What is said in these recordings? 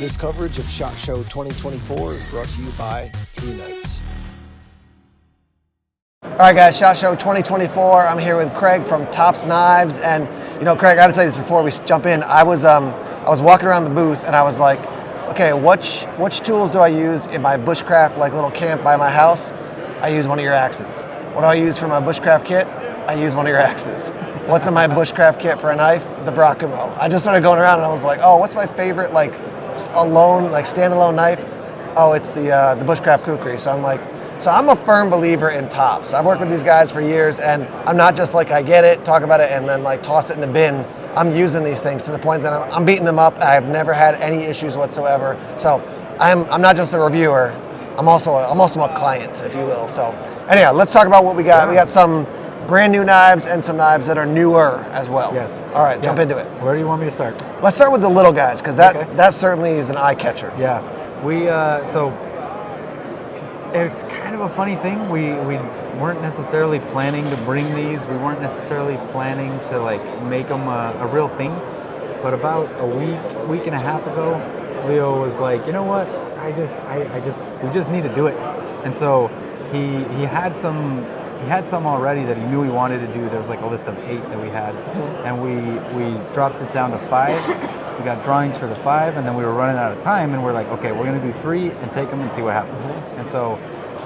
This coverage of SHOT Show 2024 is brought to you by 3 Knights. All right, guys, SHOT Show 2024. I'm here with Craig from Tops Knives, and you know, Craig, I got to tell you this before we jump in. I was walking around the booth, and I was like, okay, which tools do I use in my bushcraft like little camp by my house? I use one of your axes. What do I use for my bushcraft kit? I use one of your axes. What's in my bushcraft kit for a knife? The Bracamo. I just started going around, and I was like, oh, what's my favorite like alone, like standalone knife? Oh, it's the Bushcraft Kukri. So I'm a firm believer in Tops. I've worked with these guys for years, and I'm not just like I get it, talk about it, and then like toss it in the bin. I'm using these things to the point that I'm beating them up. I've never had any issues whatsoever. So I'm not just a reviewer. I'm also a client, if you will. So anyhow, let's talk about what we got. We got some brand new knives and some knives that are newer as well. Yes. All right, jump into it. Where do you want me to start? Let's start with the little guys, because that certainly is an eye catcher. Yeah. We so it's kind of a funny thing. We weren't necessarily planning to bring these. We weren't necessarily planning to like make them a real thing. But about a week and a half ago, Leo was like, you know what? We just need to do it. And so he had some already that he knew he wanted to do. There was like a list of 8 that we had, and we dropped it down to 5. We got drawings for the 5, and then we were running out of time, and we're like, okay, we're gonna do 3 and take them and see what happens. And so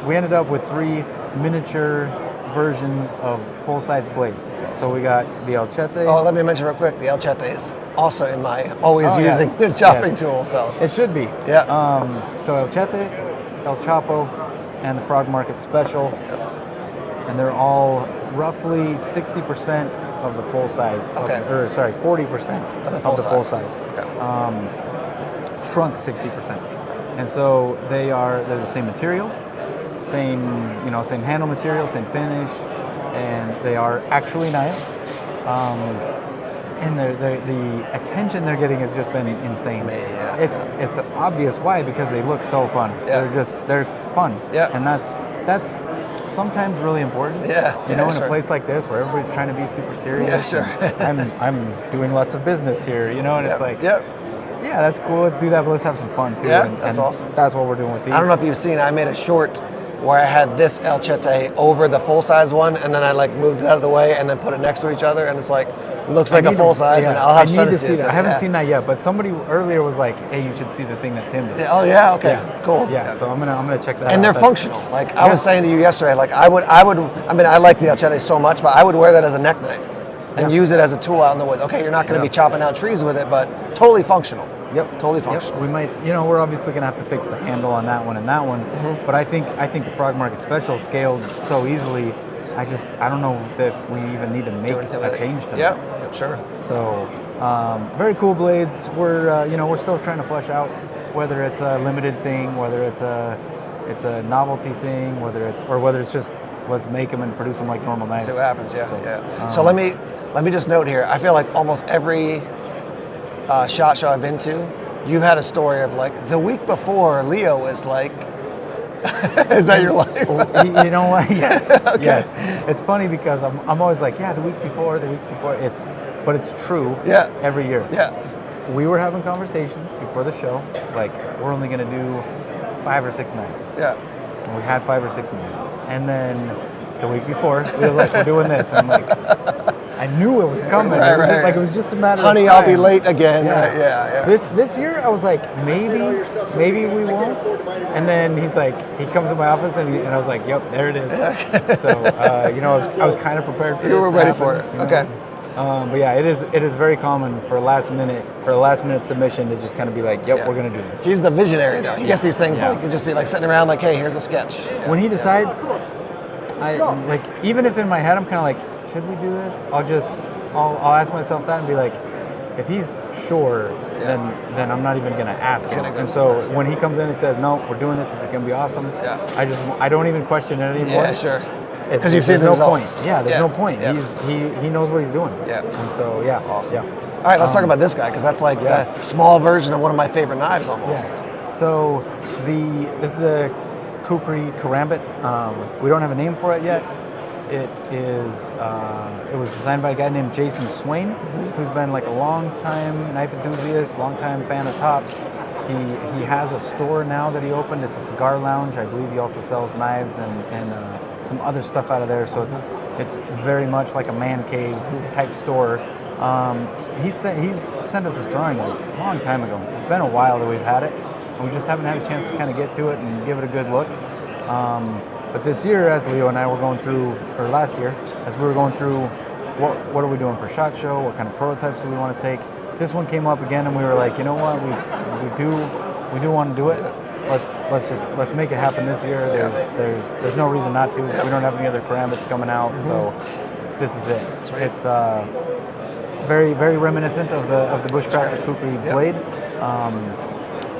we ended up with 3 miniature versions of full-size blades. So we got the El Chete. Oh, let me mention real quick, the El Chete is also in my always using chopping tool. So it should be. Yeah. So El Chete, El Chapo, and the Frog Market Special. And they're all roughly 60% of the full size. 40% of the full size. Okay. Shrunk 60%. And so they're the same material, same handle material, same finish, and they are actually nice. And the attention they're getting has just been insane. Yeah. It's obvious why, because they look so fun. Yeah. They're fun. Yeah. And that's sometimes really important. Yeah. In a place like this where everybody's trying to be super serious. Yeah, sure. I'm doing lots of business here, and it's like, yeah, that's cool. Let's do that, but let's have some fun too. Yeah, that's awesome. That's what we're doing with these. I don't know if you've seen, I made a short where I had this El Chete over the full size one, and then I like moved it out of the way and then put it next to each other, and it's like looks like a full size. And I'll have to see that. I haven't seen that yet, but somebody earlier was like, "Hey, you should see the thing that Tim did." Oh yeah, okay, cool. Yeah, so I'm gonna check that out. And they're functional. Like I was saying to you yesterday, like I like the El Chete so much, but I would wear that as a neck knife and use it as a tool out in the woods. Okay, you're not going to be chopping out trees with it, but totally functional. Yep, totally functional. Yep. We might, we're obviously going to have to fix the handle on that one and that one, but I think the Frog Market Special scaled so easily. I don't know if we even need to make a change to them. Yeah, sure. So, very cool blades. We're still trying to flesh out whether it's a limited thing, whether it's a novelty thing, whether it's just let's make them and produce them like normal knives. See what happens. Yeah. So let me just note here. I feel like almost every SHOT Show I've been to, you've had a story of like the week before Leo was like. Is that your life? You know what? Yes. Okay. Yes. It's funny because I'm always like, the week before. But it's true. Yeah. Every year. Yeah. We were having conversations before the show, like we're only going to do 5 or 6 knives. Yeah. And we had 5 or 6 knives, and then the week before we were like, we're doing this. And I'm like, I knew it was coming. It was just a matter of time. I'll be late again. Yeah. Yeah. This year I was like, maybe we won't. And then he's like, he comes to my office and I was like, yep, there it is. So I was kind of prepared for this. You were ready for it. Okay. But yeah, it is very common for a last minute submission to just kind of be like, yep, we're gonna do this. He's the visionary though. He gets these things like to just be like sitting around like, hey, here's a sketch. Yeah. When he decides, even if in my head I'm kind of like, should we do this? I'll ask myself that and be like, if he's sure, then I'm not even gonna ask him. And so when he comes in and says, no, we're doing this, it's gonna be awesome. Yeah. I don't even question it anymore. Yeah, sure. Because you've seen the results. Point. Yeah, there's no point. Yeah. He knows what he's doing. Yeah. And so awesome. Yeah. All right, let's talk about this guy because that's like the small version of one of my favorite knives almost. Yeah. So this is a Kukri Karambit. We don't have a name for it yet. It was designed by a guy named Jason Swain, who's been like a long time knife enthusiast, long time fan of Tops. He has a store now that he opened. It's a cigar lounge. I believe he also sells knives and some other stuff out of there. So it's very much like a man cave type store. He's sent us his drawing a long time ago. It's been a while that we've had it, and we just haven't had a chance to kind of get to it and give it a good look. But this year, as Leo and I were going through, or last year, as we were going through, what are we doing for SHOT Show? What kind of prototypes do we want to take? This one came up again, and we were like, you know what, we do want to do it. Let's make it happen this year. There's no reason not to. We don't have any other Karambits coming out, so this is it. Sweet. It's very, very reminiscent of the Bushcrafter Kukri blade.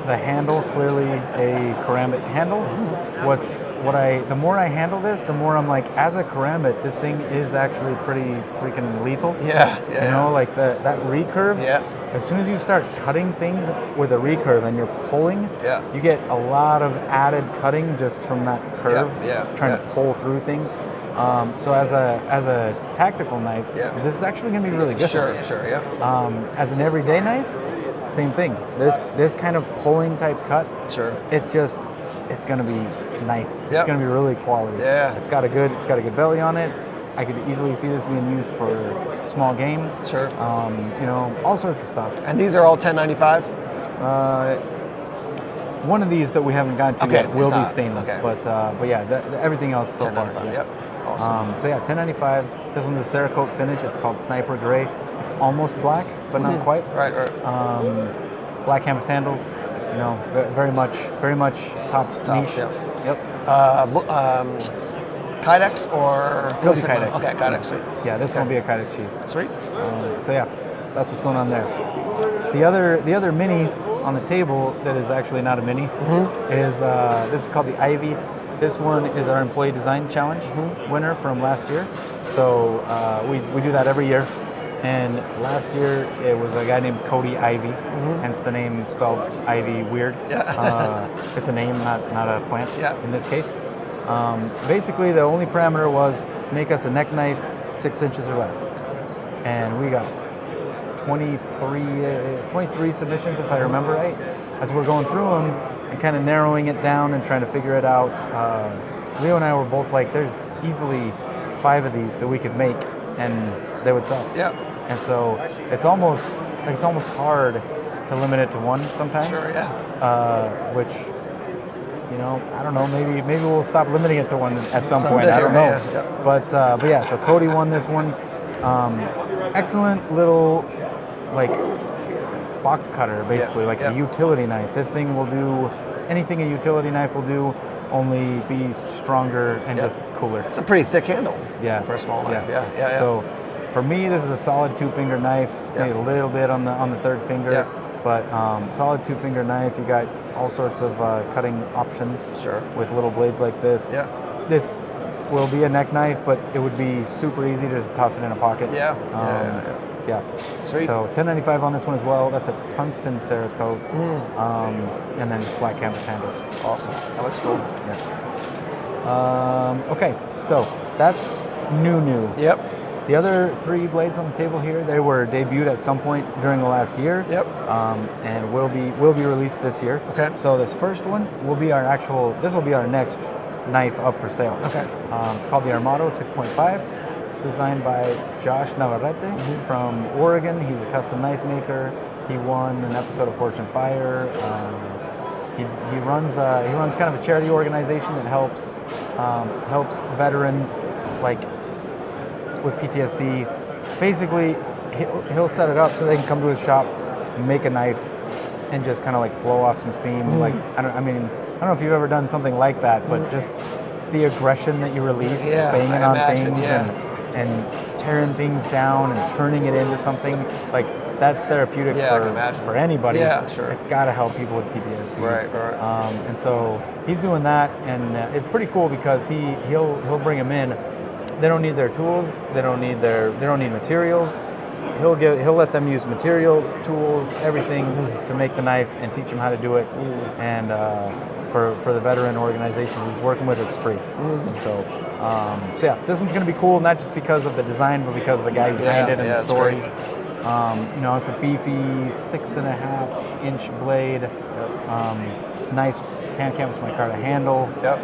The handle, clearly a Karambit handle. The more I handle this, the more I'm like, as a Karambit, this thing is actually pretty freaking lethal. Yeah. You know, like that recurve. Yeah. As soon as you start cutting things with a recurve and you're pulling, you get a lot of added cutting just from that curve, trying to pull through things. So as a tactical knife, this is actually going to be really good. Sure, As an everyday knife, same thing. This kind of pulling type cut, it's going to be nice. It's going to be really quality. Yeah. It's got a good belly on it. I could easily see this being used for small game. Sure. You know, all sorts of stuff. And these are all 1095? One of these that we haven't gotten to yet will be stainless, okay. but yeah, everything else so far. Yep. Awesome. So yeah, 1095. This one's a Cerakote finish. It's called Sniper Gray. It's almost black, but not quite. Right. Black canvas handles. You know, very much tops niche. Yep. Kydex or? It'll be Kydex. Okay, Kydex, sweet. Yeah, this one will be a Kydex sheath. Sweet. So yeah, that's what's going on there. The other mini on the table that is actually not a mini is this is called the Ivy. This one is our Employee Design Challenge winner from last year. So we do that every year. And last year it was a guy named Cody Ivy, hence the name spelled Ivy weird. It's a name, not a plant in this case. Basically, the only parameter was make us a neck knife 6 inches or less. And we got 23 submissions, if I remember right. As we're going through them and kind of narrowing it down and trying to figure it out, Leo and I were both like, there's easily 5 of these that we could make and they would sell. Yeah. And so it's almost hard to limit it to one sometimes. Sure, yeah. Which, you know, I don't know, maybe we'll stop limiting it to one at some Someday, point. I don't know. yeah. But yeah, so Cody won this one. Excellent little like box cutter, basically, like a utility knife. This thing will do anything a utility knife will do, only be stronger and just cooler. It's a pretty thick handle. Yeah. For a small knife. Yeah. So for me, this is a solid 2-finger knife. Maybe a little bit on the third finger. But solid 2-finger knife. You got all sorts of cutting options. Sure. With little blades like this. Yeah. This will be a neck knife, but it would be super easy to just toss it in a pocket. Yeah. Sweet. So 1095 on this one as well. That's a tungsten Cerakote. And then black canvas handles. Awesome. That looks cool. Yeah. Okay, so that's new. Yep. The other 3 blades on the table here, they were debuted at some point during the last year. Yep. And will be released this year. Okay. So this first one will be this will be our next knife up for sale. Okay. It's called the Armado 6.5. It's designed by Josh Navarrete from Oregon. He's a custom knife maker. He won an episode of Fortune Fire. He runs kind of a charity organization that helps veterans like with PTSD. Basically, he'll set it up so they can come to his shop, make a knife, and just kind of like blow off some steam. Like I don't know if you've ever done something like that, but just the aggression that you release, banging on things and tearing things down and turning it into something like that's therapeutic for anybody. Yeah, sure. It's got to help people with PTSD. Right. And so he's doing that, and it's pretty cool because he'll bring them in. They don't need their tools. They don't need materials. He'll let them use materials, tools, everything to make the knife and teach them how to do it. And for the veteran organizations he's working with, it's free. And so yeah, this one's going to be cool, not just because of the design, but because of the guy behind it and the story. You know, it's a beefy 6.5 inch blade, nice tan canvas micarta handle. Yep.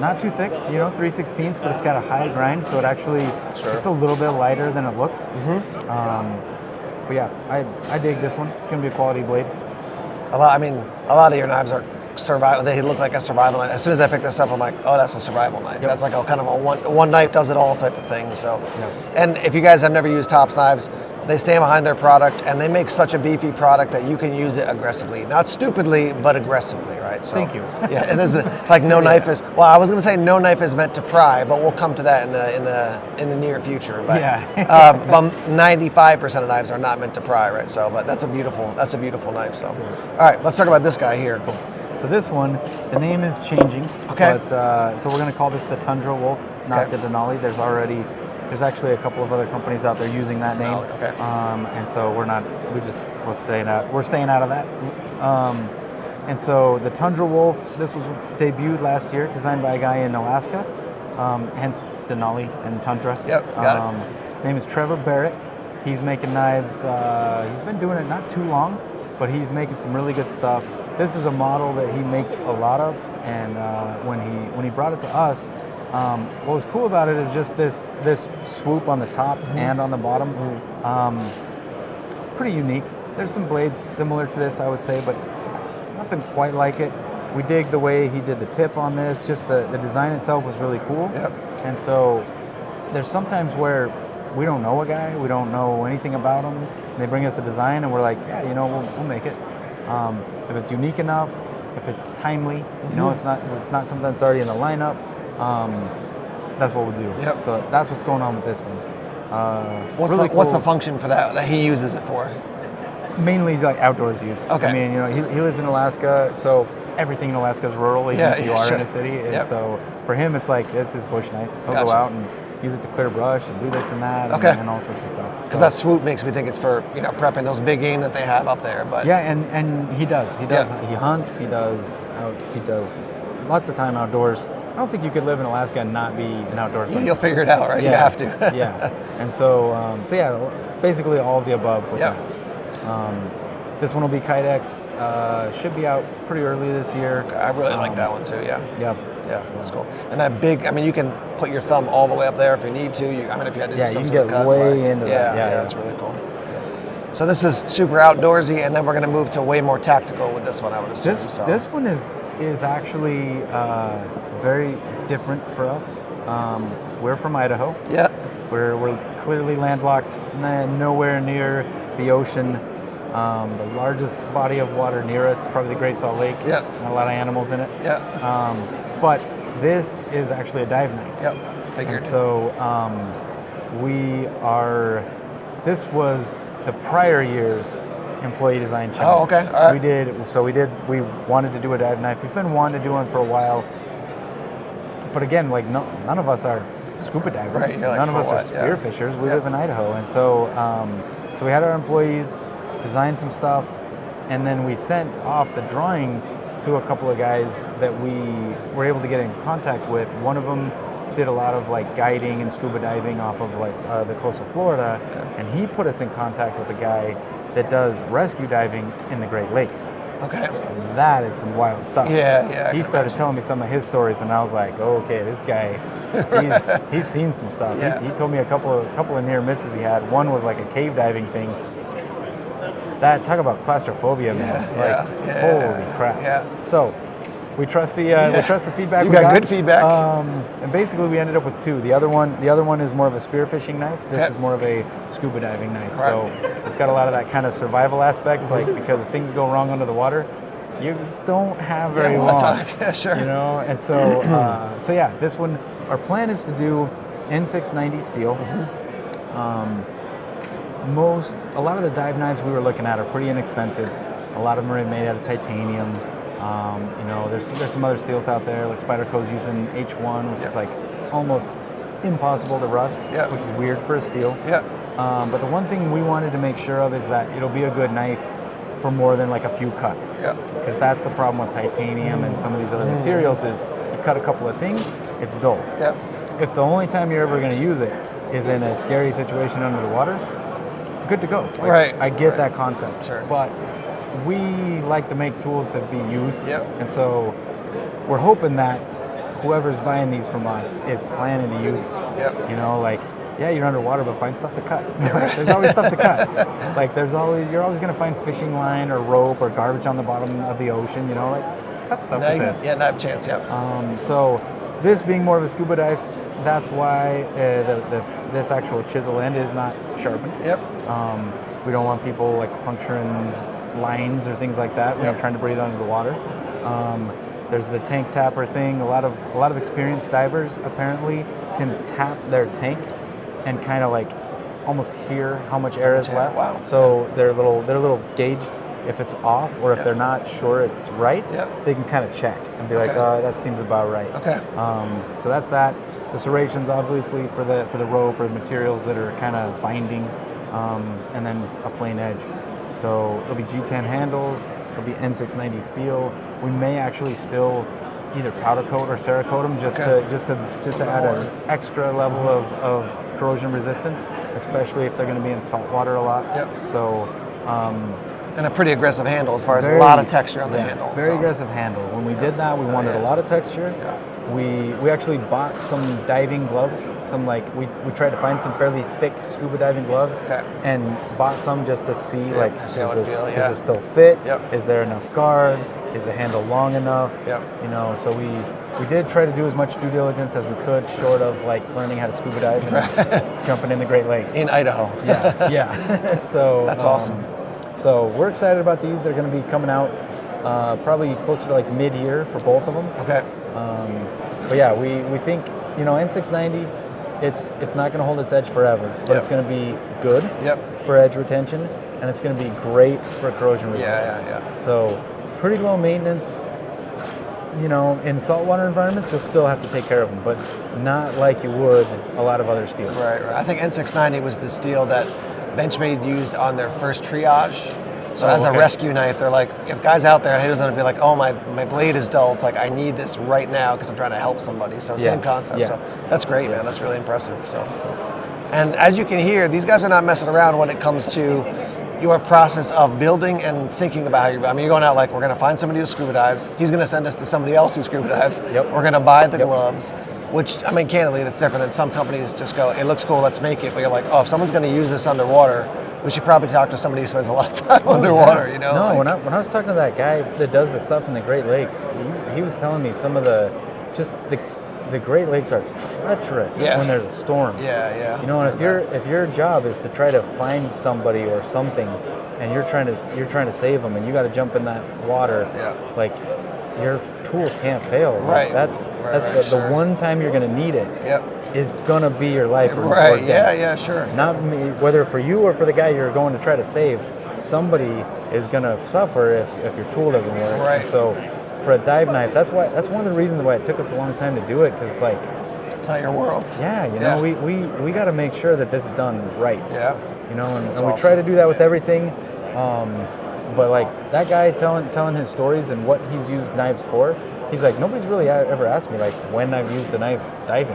Not too thick, 3/16, but it's got a high grind, so it actually it's a little bit lighter than it looks. But yeah, I dig this one. It's gonna be a quality blade. A lot of your knives are survival. They look like a survival knife. As soon as I pick this up, I'm like, oh, that's a survival knife. That's like a kind of a one knife does it all type of thing. So, and if you guys have never used Tops knives, they stand behind their product, and they make such a beefy product that you can use it aggressively, not stupidly, but aggressively, right? So, thank you. Yeah, and this is like no knife is. Well, I was going to say no knife is meant to pry, but we'll come to that in the near future. But, but 95% of knives are not meant to pry, right? So, but that's a beautiful knife. So, all right, let's talk about this guy here. Cool. So this one, the name is changing. Okay. But so we're going to call this the Tundra Wolf, not the Denali. There's actually a couple of other companies out there using that name. Okay. And so we're staying out of that. And so the Tundra Wolf, this was debuted last year, designed by a guy in Alaska, hence Denali and Tundra. Yep, got it. Name is Trevor Barrett. He's making knives. He's been doing it not too long, but he's making some really good stuff. This is a model that he makes a lot of, and when he brought it to us, what was cool about it is just this swoop on the top and on the bottom. Pretty unique. There's some blades similar to this, I would say, but nothing quite like it. We dig the way he did the tip on this. Just the design itself was really cool. Yep. And so there's sometimes where we don't know a guy, we don't know anything about him. And they bring us a design, and we're like, yeah, we'll make it. If it's unique enough, if it's timely, it's not something that's already in the lineup. That's what we'll do. Yep. So that's what's going on with this one. What's the function for that he uses it for? Mainly like outdoors use. Okay. I mean, he lives in Alaska, so everything in Alaska is rural, even if you are in a city. And so for him, it's like it's his bush knife. He'll go out and use it to clear brush and do this and that, and all sorts of stuff. Because that swoop makes me think it's for prepping those big game that they have up there. But yeah, and he does. He hunts. He does lots of time outdoors. I don't think you could live in Alaska and not be an outdoors person. You'll figure it out, right? You have to. Yeah. And so basically all of the above with that. This one will be Kydex. Should be out pretty early this year. Okay, I really like that one too, yeah. Yeah, that's cool. And that big, you can put your thumb all the way up there if you need to. If you had to do some sort of cuts. Yeah, you can get way into that. Yeah, that's really cool. So this is super outdoorsy, and then we're going to move to way more tactical with this one, I would assume. This one is actually very different for us. We're from Idaho. Yeah. We're clearly landlocked, nowhere near the ocean. The largest body of water near us, probably the Great Salt Lake. Yeah. Not a lot of animals in it. Yeah. But this is actually a dive knife. Yep. Figured. And so this was the prior year's employee design challenge. Oh, okay. All right. We wanted to do a dive knife. We've been wanting to do one for a while. But again, none of us are scuba divers. Right. None of us are spearfishers. We live in Idaho. And so we had our employees design some stuff, and then we sent off the drawings to a couple of guys that we were able to get in contact with. One of them did a lot of guiding and scuba diving off of the coast of Florida, and he put us in contact with a guy that does rescue diving in the Great Lakes. Okay. That is some wild stuff. Yeah. He started telling me some of his stories, and I was like, okay, this guy, he's seen some stuff. Yeah. He told me a couple of near misses he had. One was like a cave diving thing. That, talk about claustrophobia, man. Holy crap. Yeah. So we trust the feedback. You got good feedback. And basically we ended up with two. The other one is more of a spearfishing knife. This is more of a scuba diving knife. Right. So it's got a lot of that kind of survival aspect, because if things go wrong under the water, you don't have very long time. Yeah, sure. And so this one, our plan is to do N690 steel. A lot of the dive knives we were looking at are pretty inexpensive. A lot of them are made out of titanium. There's some other steels out there, like Spyderco's using H1, which is almost impossible to rust, which is weird for a steel. Yeah. But the one thing we wanted to make sure of is that it'll be a good knife for more than a few cuts. Yeah. Because that's the problem with titanium and some of these other materials is you cut a couple of things, it's dull. Yeah. If the only time you're ever going to use it is in a scary situation under the water, good to go. Right. I get that concept. Sure. But we like to make tools to be used. Yep. And so we're hoping that whoever's buying these from us is planning to use them. Yep. You know, like, yeah, you're underwater, but find stuff to cut. There's always stuff to cut. Like, you're always going to find fishing line or rope or garbage on the bottom of the ocean, you know, like, cut stuff with this. Yeah, not a chance, yeah. So this being more of a scuba dive, that's why this actual chisel end is not sharpened. Yep. We don't want people like puncturing lines or things like that when you're trying to breathe under the water. There's the tank tapper thing. A lot of experienced divers apparently can tap their tank and kind of like almost hear how much air is left. Wow. So their little gauge, if it's off or if they're not sure it's right, they can kind of check and be like, oh, that seems about right. Okay. So that's that. The serrations, obviously, for the rope or the materials that are kind of binding, and then a plain edge. So it'll be G10 handles. It'll be N690 steel. We may actually still either powder coat or Cerakote them just to add an extra level of corrosion resistance, especially if they're going to be in salt water a lot. Yep. So. And a pretty aggressive handle as far as a lot of texture on the handle. Very aggressive handle. When we did that, we wanted a lot of texture. Yeah. We actually bought some diving gloves. We tried to find some fairly thick scuba diving gloves and bought some just to see does this still fit? Yep. Is there enough guard? Is the handle long enough? Yep. You know, so we did try to do as much due diligence as we could, short of like learning how to scuba dive and jumping in the Great Lakes. In Idaho. Yeah. So that's awesome. So we're excited about these. They're going to be coming out probably closer to like mid-year for both of them. Okay. But yeah, we think, you know, N690, it's not going to hold its edge forever, but it's going to be good for edge retention, and it's going to be great for corrosion resistance. Yeah. So pretty low maintenance. You know, in saltwater environments, you'll still have to take care of them, but not like you would a lot of other steels. Right. I think N690 was the steel that Benchmade used on their first triage. So as a rescue knife, they're like, if guys out there, he doesn't be like, oh, my blade is dull. It's like, I need this right now because I'm trying to help somebody. So same concept. Yeah. So that's great, man. That's really impressive. So, and as you can hear, these guys are not messing around when it comes to your process of building and thinking about how you're going out like, we're going to find somebody who scuba dives. He's going to send us to somebody else who scuba dives. Yep. We're going to buy the gloves. Which, I mean, candidly, that's different than some companies just go, it looks cool, let's make it. But you're like, oh, if someone's going to use this underwater, we should probably talk to somebody who spends a lot of time underwater, you know? No, like, when I was talking to that guy that does the stuff in the Great Lakes, he was telling me some of the Great Lakes are treacherous when there's a storm. Yeah. You know, and if your job is to try to find somebody or something, and you're trying to save them, and you got to jump in that water, like, your tool can't fail. Right. That's the one time you're going to need it. Is going to be your life. Right. Yeah. Sure. Not me, whether for you or for the guy you're going to try to save. Somebody is going to suffer if your tool doesn't work. Right. And so for a dive knife, that's one of the reasons why it took us a long time to do it, because it's like, it's not your world. Yeah. You know, we got to make sure that this is done right. Yeah. You know, and awesome. We try to do that with everything. But like that guy telling his stories and what he's used knives for, he's like, nobody's really ever asked me like when I've used the knife diving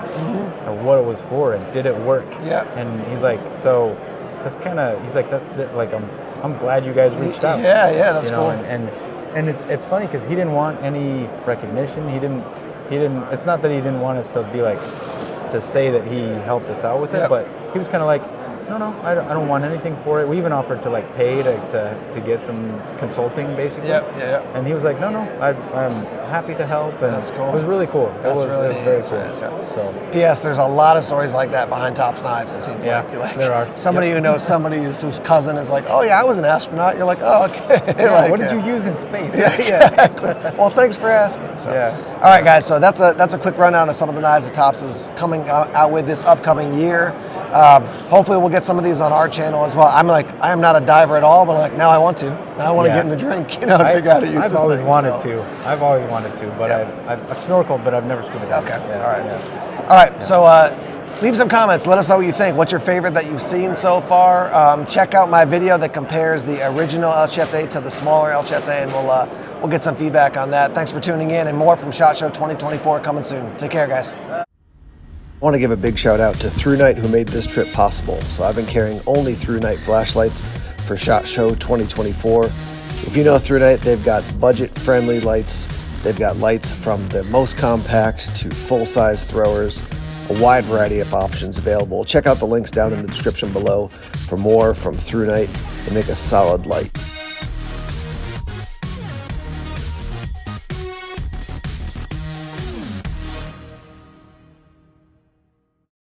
or what it was for and did it work. Yeah. And he's like, so that's kind of, he's like, like I'm glad you guys reached out. Yeah, that's cool. And it's funny because he didn't want any recognition. He didn't. It's not that he didn't want us to be like to say that he helped us out with it, but he was kind of like, no, I don't want anything for it. We even offered to like pay to get some consulting, basically. Yeah. And he was like, no, I'm happy to help. And that's cool. It was really cool. It was very cool. Yeah. So, P.S. There's a lot of stories like that behind Tops Knives. It seems like there are. Somebody who knows somebody whose cousin is like, oh yeah, I was an astronaut. You're like, oh okay. Yeah, what did you use in space? Yeah, exactly. Well, thanks for asking. So, all right, guys. So that's a quick rundown of some of the knives that Tops is coming out with this upcoming year. Hopefully we'll get some of these on our channel as well. I am not a diver at all, but like now I want to. Now I want to get in the drink, you know, and figure out how to use this thing. I've always wanted to, but I've snorkeled, but I've never scuba dived. Okay, all right. So leave some comments. Let us know what you think. What's your favorite that you've seen so far? Check out my video that compares the original El Chete to the smaller El Chete, and we'll get some feedback on that. Thanks for tuning in, and more from SHOT Show 2024 coming soon. Take care, guys. I want to give a big shout out to ThruNight who made this trip possible. So I've been carrying only ThruNight flashlights for SHOT Show 2024. If you know ThruNite, they've got budget-friendly lights. They've got lights from the most compact to full-size throwers, a wide variety of options available. Check out the links down in the description below for more from ThruNite to make a solid light.